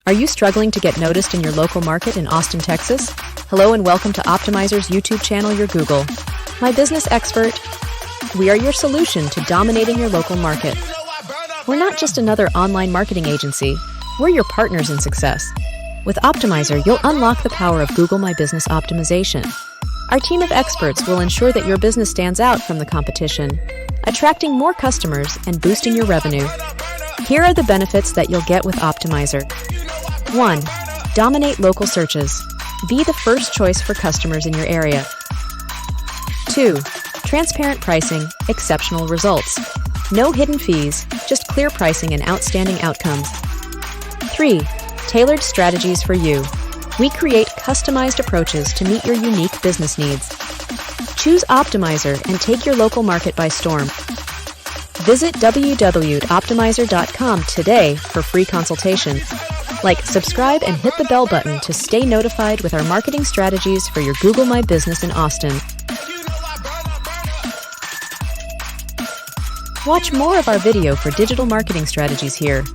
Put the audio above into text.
Are you struggling to get noticed in your local market in Austin, Texas? Hello and welcome to Optymizer's YouTube channel, your Google My Business Expert. We are your solution to dominating your local market. We're not just another online marketing agency, we're your partners in success. With Optymizer, you'll unlock the power of Google My Business optimization. Our team of experts will ensure that your business stands out from the competition, attracting more customers and boosting your revenue. Here are the benefits that you'll get with Optymizer. 1. Dominate local searches. Be the first choice for customers in your area. 2. Transparent pricing, exceptional results. No hidden fees, just clear pricing and outstanding outcomes. 3. Tailored strategies for you. We create customized approaches to meet your unique business needs. Choose Optymizer and take your local market by storm. Visit www.optymizer.com today for free consultation. Like, subscribe, and hit the bell button to stay notified with our marketing strategies for your Google My Business in Austin. Watch more of our video for digital marketing strategies here.